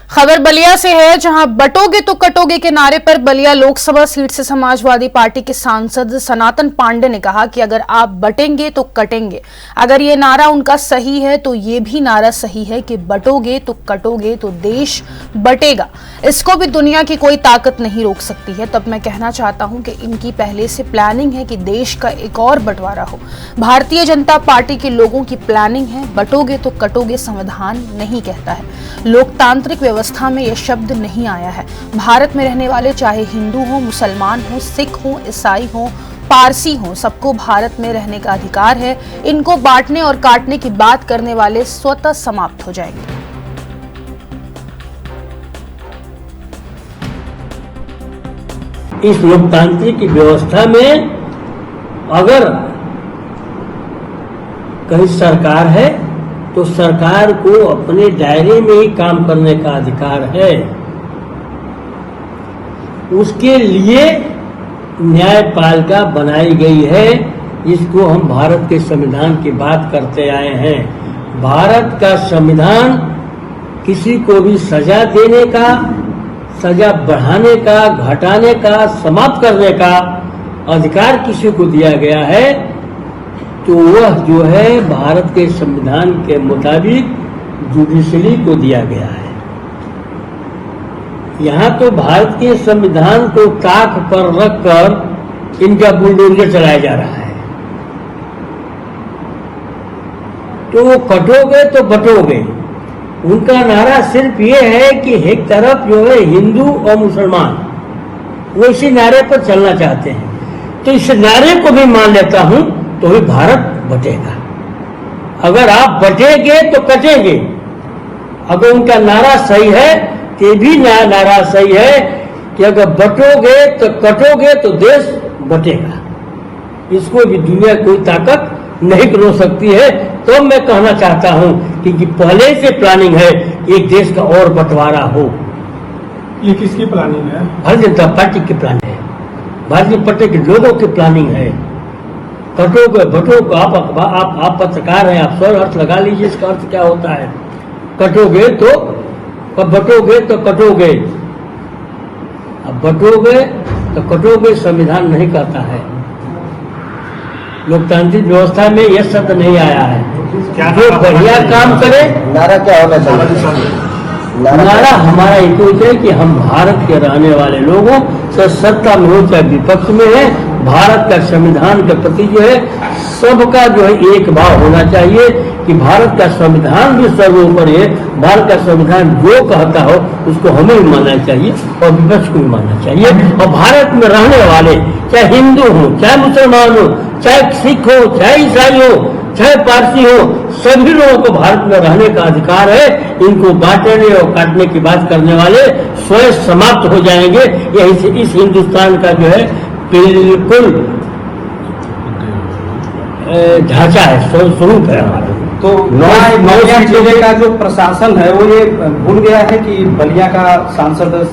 खबर बलिया से है, जहां बटोगे तो कटोगे के नारे पर बलिया लोकसभा सीट से समाजवादी पार्टी के सांसद सनातन पांडे ने कहा कि अगर आप बटेंगे तो कटेंगे। अगर ये नारा उनका सही है तो ये भी नारा सही है कि बटोगे तो कटोगे तो देश बटेगा। इसको भी दुनिया की कोई ताकत नहीं रोक सकती है। तब मैं कहना चाहता हूं कि इनकी पहले से प्लानिंग है कि देश का एक और बंटवारा हो। भारतीय जनता पार्टी के लोगों की प्लानिंग है। बटोगे तो कटोगे संविधान नहीं कहता है। लोकतांत्रिक व्यवस्था में यह शब्द नहीं आया है। भारत में रहने वाले चाहे हिंदू हो, मुसलमान हो, सिख हो, ईसाई हो, पारसी हो, सबको भारत में रहने का अधिकार है। इनको बांटने और काटने की बात करने वाले स्वतः समाप्त हो जाएंगे। इस लोकतांत्रिक व्यवस्था में अगर कहीं सरकार है तो सरकार को अपने दायरे में ही काम करने का अधिकार है। उसके लिए न्यायपालिका बनाई गई है। इसको हम भारत के संविधान की बात करते आए हैं। भारत का संविधान किसी को भी सजा देने का, सजा बढ़ाने का, घटाने का, समाप्त करने का अधिकार किसी को दिया गया है तो वह जो है भारत के संविधान के मुताबिक जुडिशरी को दिया गया है। यहाँ तो भारत के संविधान को ताक पर रखकर इनका बुलडोजर चलाया जा रहा है। तो वो कटोगे तो बटोगे, उनका नारा सिर्फ ये है कि एक तरफ जो है हिंदू और मुसलमान, वो इसी नारे पर चलना चाहते हैं। तो इस नारे को भी मान लेता हूं तो भी भारत बटेगा। अगर आप बटेंगे तो कटेंगे। अगर उनका नारा सही है तो भी नारा सही है कि अगर बटोगे तो कटोगे तो देश बटेगा। इसको भी दुनिया कोई ताकत नहीं रोक सकती है। तो मैं कहना चाहता हूं कि पहले से प्लानिंग है एक देश का और बंटवारा हो। ये किसकी प्लानिंग है? भारतीय जनता पार्टी की प्लानिंग है। भारतीय जनता पार्टी के लोगों की प्लानिंग है। कटोगे बटोगे, आप पत्रकार हैं, आप स्वर अर्थ लगा लीजिए इसका अर्थ क्या होता है। कटोगे तो बटोगे तो कटोगे, अब बटोगे तो कटोगे संविधान नहीं कहता है। लोकतांत्रिक व्यवस्था में यह शब्द नहीं आया है। जो बढ़िया काम करे, नारा क्या होना चाहिए? नारा हमारा एक है कि हम भारत के रहने वाले लोगों से सत्ता में हो चाहे विपक्ष में है, भारत का संविधान के प्रति जो है सबका जो है एक भाव होना चाहिए कि भारत का संविधान भी सर्वोपरि है। भारत का संविधान जो कहता हो उसको हमें भी मानना चाहिए और विपक्ष को भी मानना चाहिए। और भारत में रहने वाले चाहे हिंदू हो, चाहे मुसलमान हो, चाहे सिख हो, चाहे ईसाई हो, चाहे पारसी हो, सभी लोगों को भारत में रहने का अधिकार है। इनको बांटने और काटने की बात करने वाले स्वयं समाप्त हो जाएंगे। यही इस हिंदुस्तान का जो है बिल्कुल ढांचा है, स्वरूप है हमारा। तो बलिया जिले का जो प्रशासन है वो ये भूल गया है कि बलिया का सांसद